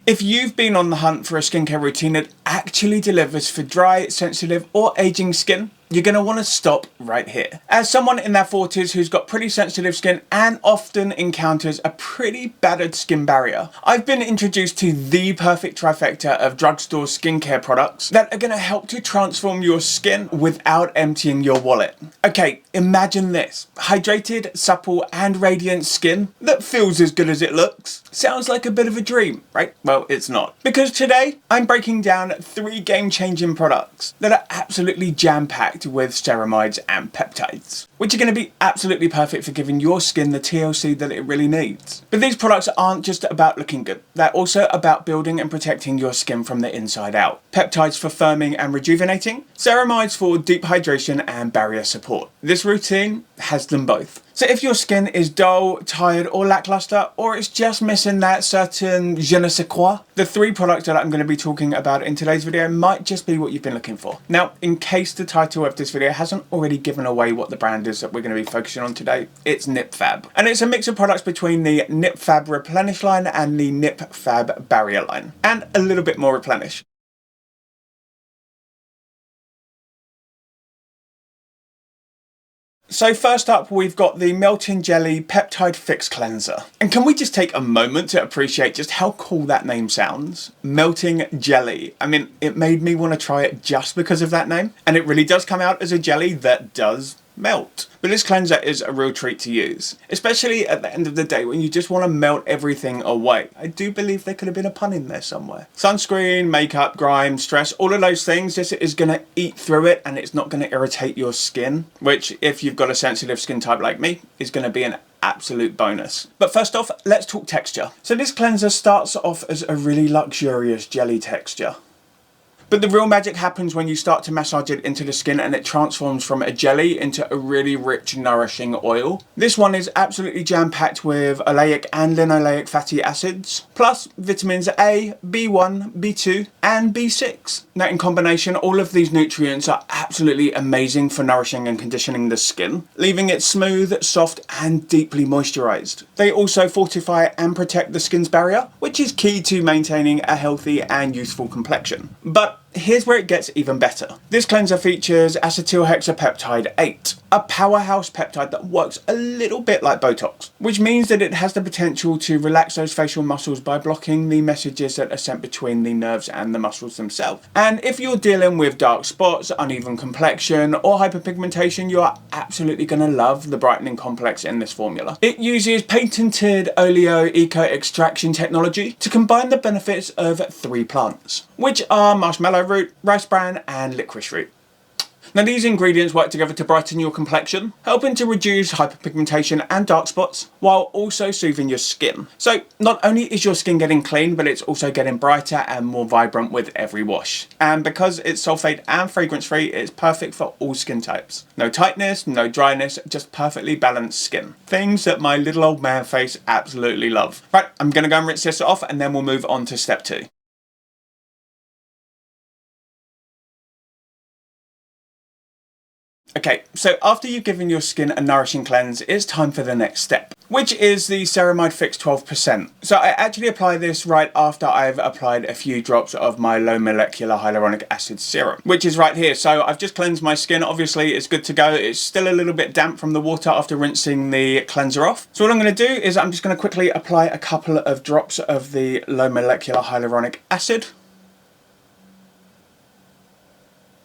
If you've been on the hunt for a skincare routine that actually delivers for dry, sensitive or aging skin, you're going to want to stop right here. As someone in their 40s who's got pretty sensitive skin and often encounters a pretty battered skin barrier, I've been introduced to the perfect trifecta of drugstore skincare products that are going to help to transform your skin without emptying your wallet. Okay, imagine this. Hydrated, supple and radiant skin that feels as good as it looks. Sounds like a bit of a dream, right? Well, it's not. Because today, I'm breaking down 3 game-changing products that are absolutely jam-packed with ceramides and peptides, which are going to be absolutely perfect for giving your skin the TLC that it really needs. But these products aren't just about looking good, they're also about building and protecting your skin from the inside out. Peptides for firming and rejuvenating, ceramides for deep hydration and barrier support. This routine has them both. So if your skin is dull, tired or lackluster, or it's just missing that certain je ne sais quoi, the 3 products that I'm going to be talking about in today's video might just be what you've been looking for. Now, in case the title of this video hasn't already given away what the brand is that we're going to be focusing on today, it's NIP+FAB. And it's a mix of products between the NIP+FAB Replenish line and the NIP+FAB Barrier line, and a little bit more Replenish. So first up, we've got the Melting Jelly Peptide Fix Cleanser. And can we just take a moment to appreciate just how cool that name sounds? Melting Jelly. I mean, it made me want to try it just because of that name. And it really does come out as a jelly that does melt. But this cleanser is a real treat to use, especially at the end of the day when you just want to melt everything away. I do believe there could have been a pun in there somewhere. Sunscreen, makeup, grime, stress, all of those things, this is going to eat through it and it's not going to irritate your skin, which if you've got a sensitive skin type like me, is going to be an absolute bonus. But first off, let's talk texture. So this cleanser starts off as a really luxurious jelly texture. But the real magic happens when you start to massage it into the skin and it transforms from a jelly into a really rich, nourishing oil. This one is absolutely jam-packed with oleic and linoleic fatty acids, plus vitamins A, B1, B2 and B6. Now in combination, all of these nutrients are absolutely amazing for nourishing and conditioning the skin, leaving it smooth, soft and deeply moisturized. They also fortify and protect the skin's barrier, which is key to maintaining a healthy and youthful complexion. But here's where it gets even better. This cleanser features acetylhexapeptide 8, a powerhouse peptide that works a little bit like Botox, which means that it has the potential to relax those facial muscles by blocking the messages that are sent between the nerves and the muscles themselves. And if you're dealing with dark spots, uneven complexion or hyperpigmentation, you are absolutely going to love the brightening complex in this formula. It uses patented oleo eco extraction technology to combine the benefits of 3 plants, which are marshmallow root, rice bran and licorice root. Now these ingredients work together to brighten your complexion, helping to reduce hyperpigmentation and dark spots, while also soothing your skin. So not only is your skin getting clean, but it's also getting brighter and more vibrant with every wash. And because it's sulfate and fragrance free, it's perfect for all skin types. No tightness, no dryness, just perfectly balanced skin. Things that my little old man face absolutely love. Right, I'm gonna go and rinse this off and then we'll move on to step 2. Okay, so after you've given your skin a nourishing cleanse, it's time for the next step, which is the Ceramide Fix 12%. So I actually apply this right after I've applied a few drops of my low molecular hyaluronic acid serum, which is right here. So I've just cleansed my skin. Obviously it's good to go. It's still a little bit damp from the water after rinsing the cleanser off. So what I'm going to do is I'm just going to quickly apply a couple of drops of the low molecular hyaluronic acid.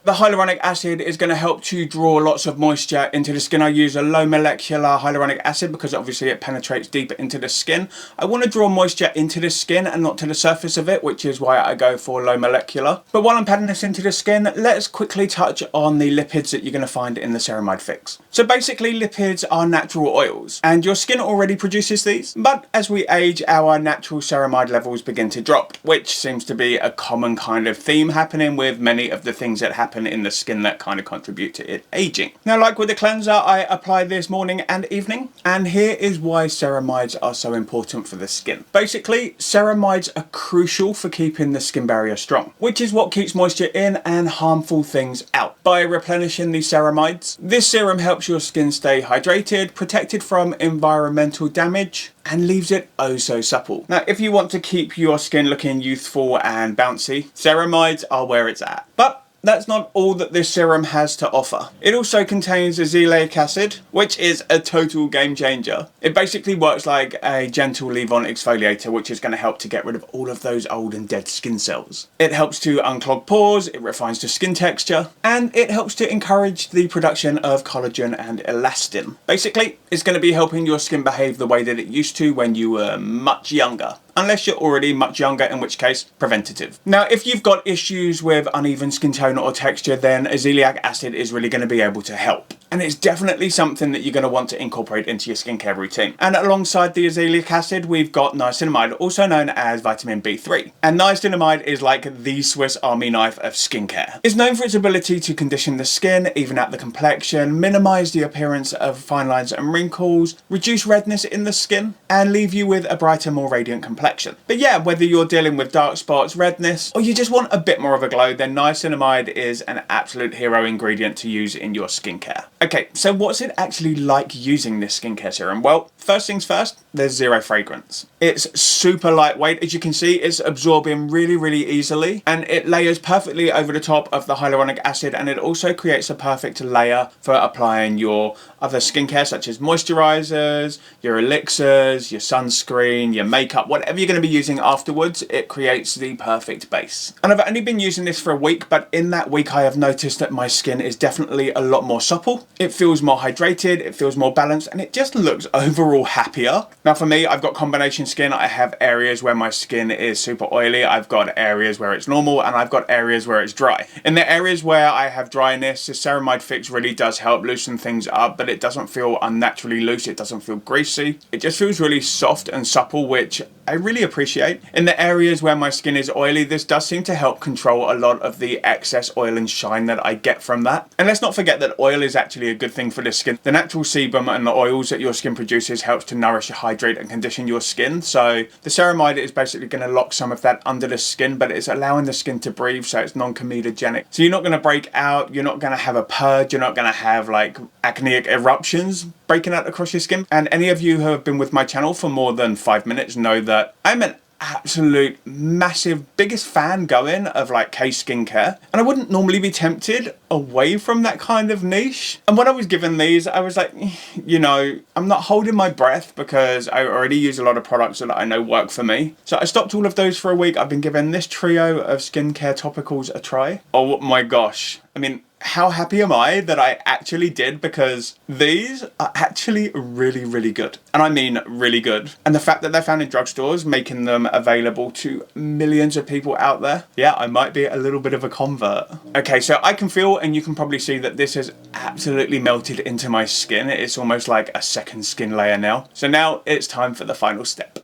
The hyaluronic acid is going to help to draw lots of moisture into the skin. I use a low molecular hyaluronic acid because obviously it penetrates deeper into the skin. I want to draw moisture into the skin and not to the surface of it, which is why I go for low molecular. But while I'm patting this into the skin, let's quickly touch on the lipids that you're going to find in the Ceramide Fix. So basically lipids are natural oils and your skin already produces these, but as we age our natural ceramide levels begin to drop, which seems to be a common kind of theme happening with many of the things that happen happen in the skin that kind of contribute to it aging. Now, like with the cleanser, I apply this morning and evening, and here is why ceramides are so important for the skin. Basically, ceramides are crucial for keeping the skin barrier strong, which is what keeps moisture in and harmful things out. By replenishing these ceramides, this serum helps your skin stay hydrated, protected from environmental damage, and leaves it oh so supple. Now, if you want to keep your skin looking youthful and bouncy, ceramides are where it's at. But that's not all that this serum has to offer. It also contains azelaic acid, which is a total game changer. It basically works like a gentle leave-on exfoliator, which is going to help to get rid of all of those old and dead skin cells. It helps to unclog pores, it refines the skin texture, and it helps to encourage the production of collagen and elastin. Basically, it's going to be helping your skin behave the way that it used to when you were much younger. Unless you're already much younger, in which case, preventative. Now, if you've got issues with uneven skin tone or texture, then azelaic acid is really going to be able to help. And it's definitely something that you're going to want to incorporate into your skincare routine. And alongside the azelaic acid, we've got niacinamide, also known as vitamin B3. And niacinamide is like the Swiss Army knife of skincare. It's known for its ability to condition the skin, even out the complexion, minimize the appearance of fine lines and wrinkles, reduce redness in the skin, and leave you with a brighter, more radiant complexion. But yeah, whether you're dealing with dark spots, redness, or you just want a bit more of a glow, then niacinamide is an absolute hero ingredient to use in your skincare. Okay, so what's it actually like using this skincare serum? Well, first things first, there's zero fragrance. It's super lightweight. As you can see, it's absorbing really, really easily, and it layers perfectly over the top of the hyaluronic acid, and it also creates a perfect layer for applying your other skincare, such as moisturizers, your elixirs, your sunscreen, your makeup, whatever you're going to be using afterwards. It creates the perfect base. And I've only been using this for a week, but in that week I have noticed that my skin is definitely a lot more supple. It feels more hydrated, it feels more balanced, and it just looks overall happier. Now for me, I've got combination skin. I have areas where my skin is super oily, I've got areas where it's normal, and I've got areas where it's dry. In the areas where I have dryness, the Ceramide Fix really does help loosen things up, but it doesn't feel unnaturally loose, it doesn't feel greasy. It just feels really soft and supple, which I really appreciate. In the areas where my skin is oily, this does seem to help control a lot of the excess oil and shine that I get from that. And let's not forget that oil is actually a good thing for the skin. The natural sebum and the oils that your skin produces helps to nourish, hydrate, and condition your skin. So the ceramide is basically going to lock some of that under the skin, but it's allowing the skin to breathe, so it's non-comedogenic. So you're not going to break out, you're not going to have a purge, you're not going to have like acneic eruptions breaking out across your skin. And any of you who have been with my channel for more than 5 minutes know that I'm an absolute massive biggest fan going of like K skincare, and I wouldn't normally be tempted away from that kind of niche. And when I was given these, I was like, you know, I'm not holding my breath because I already use a lot of products that I know work for me. So I stopped all of those for a week. I've been giving this trio of skincare topicals a try. Oh my gosh, I mean, how happy am I that I actually did, because these are actually really, really good. And I mean really good. And the fact that they're found in drugstores, making them available to millions of people out there, yeah, I might be a little bit of a convert. Okay, so I can feel, and you can probably see that this has absolutely melted into my skin. It's almost like a second skin layer now. So now it's time for the final step.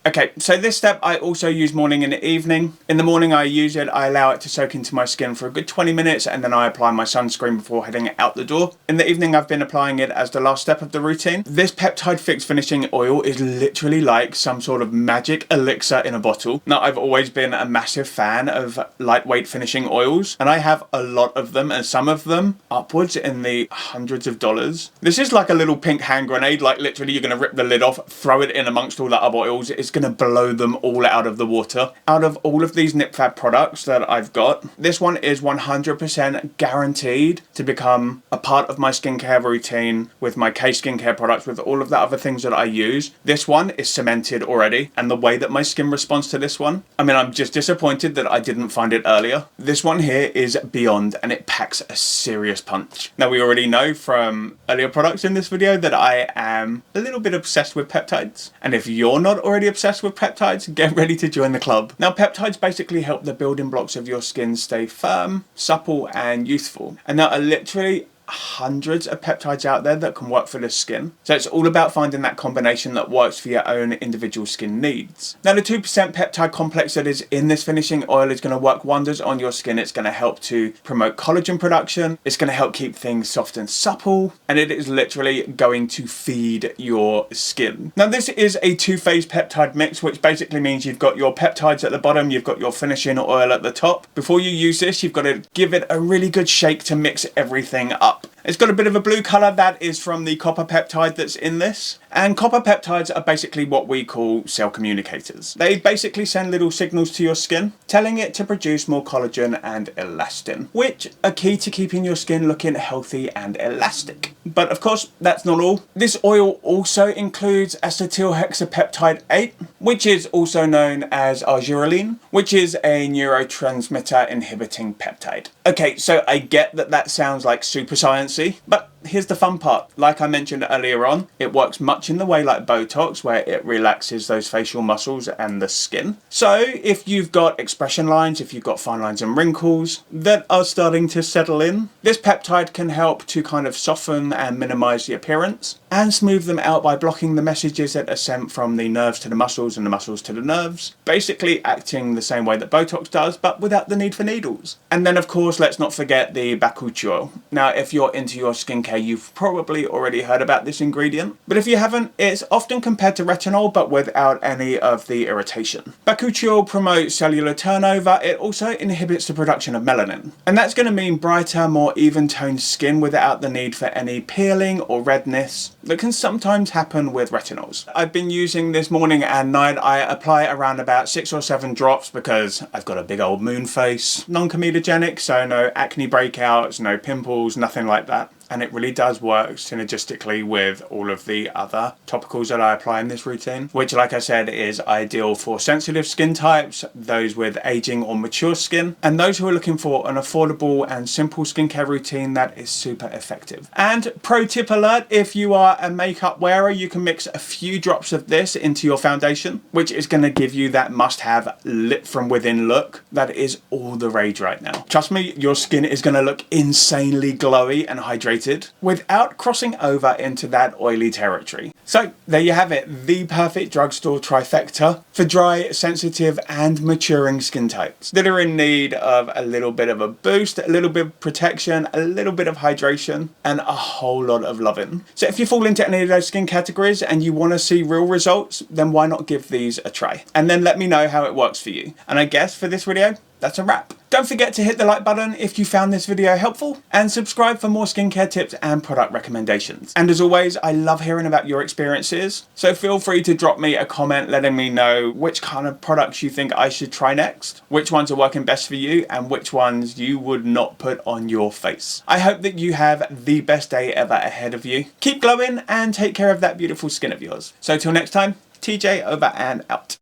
Okay, so this step I also use morning and evening. In the morning I use it, I allow it to soak into my skin for a good 20 minutes, and then I apply my sunscreen before heading out the door. In the evening I've been applying it as the last step of the routine. This Peptide Fix Finishing Oil is literally like some sort of magic elixir in a bottle. Now, I've always been a massive fan of lightweight finishing oils, and I have a lot of them, and some of them upwards in the hundreds of dollars. This is like a little pink hand grenade, like literally you're going to rip the lid off, throw it in amongst all the other oils. It's going to blow them all out of the water. Out of all of these NIP+FAB products that I've got, this one is 100% guaranteed to become a part of my skincare routine with my K skincare products, with all of the other things that I use. This one is cemented already, and the way that my skin responds to this one, I mean, I'm just disappointed that I didn't find it earlier. This one here is beyond, and it packs a serious punch. Now, we already know from earlier products in this video that I am a little bit obsessed with peptides, and if you're not already obsessed with peptides, get ready to join the club. Now, peptides basically help the building blocks of your skin stay firm, supple, and youthful. And there are literally hundreds of peptides out there that can work for the skin. So it's all about finding that combination that works for your own individual skin needs. Now the 2% peptide complex that is in this finishing oil is going to work wonders on your skin. It's going to help to promote collagen production. It's going to help keep things soft and supple. And it is literally going to feed your skin. Now this is a 2-phase peptide mix, which basically means you've got your peptides at the bottom, you've got your finishing oil at the top. Before you use this, you've got to give it a really good shake to mix everything up. It's got a bit of a blue colour. That is from the copper peptide that's in this. And copper peptides are basically what we call cell communicators. They basically send little signals to your skin, telling it to produce more collagen and elastin, which are key to keeping your skin looking healthy and elastic. But of course, that's not all. This oil also includes acetylhexapeptide 8, which is also known as argireline, which is a neurotransmitter inhibiting peptide. Okay, so I get that that sounds like super sciencey, but here's the fun part. Like I mentioned earlier on, it works much in the way like Botox, where it relaxes those facial muscles and the skin. So if you've got expression lines, if you've got fine lines and wrinkles that are starting to settle in, this peptide can help to kind of soften and minimize the appearance and smooth them out by blocking the messages that are sent from the nerves to the muscles and the muscles to the nerves, basically acting the same way that Botox does, but without the need for needles. And then of course, let's not forget the bakuchi oil. Now, if you're into your skincare, you've probably already heard about this ingredient, but if you haven't, it's often compared to retinol, but without any of the irritation. Bakuchi oil promotes cellular turnover. It also inhibits the production of melanin, and that's going to mean brighter, more even-toned skin without the need for any peeling or redness that can sometimes happen with retinols. I've been using this morning and night. I apply around about 6 or 7 drops because I've got a big old moon face, non-comedogenic, so no acne breakouts, no pimples, nothing like that. And it really does work synergistically with all of the other topicals that I apply in this routine, which, like I said, is ideal for sensitive skin types, those with aging or mature skin, and those who are looking for an affordable and simple skincare routine that is super effective. And pro tip alert, if you are a makeup wearer, you can mix a few drops of this into your foundation, which is going to give you that must-have lit from within look that is all the rage right now. Trust me, your skin is going to look insanely glowy and hydrated without crossing over into that oily territory. So there you have it, the perfect drugstore trifecta for dry, sensitive and maturing skin types that are in need of a little bit of a boost, a little bit of protection, a little bit of hydration and a whole lot of loving. So if you fall into any of those skin categories and you want to see real results, then why not give these a try? And then let me know how it works for you. And I guess for this video, that's a wrap. Don't forget to hit the like button if you found this video helpful and subscribe for more skincare tips and product recommendations. And as always, I love hearing about your experiences. So feel free to drop me a comment letting me know which kind of products you think I should try next, which ones are working best for you and which ones you would not put on your face. I hope that you have the best day ever ahead of you. Keep glowing and take care of that beautiful skin of yours. So till next time, TJ over and out.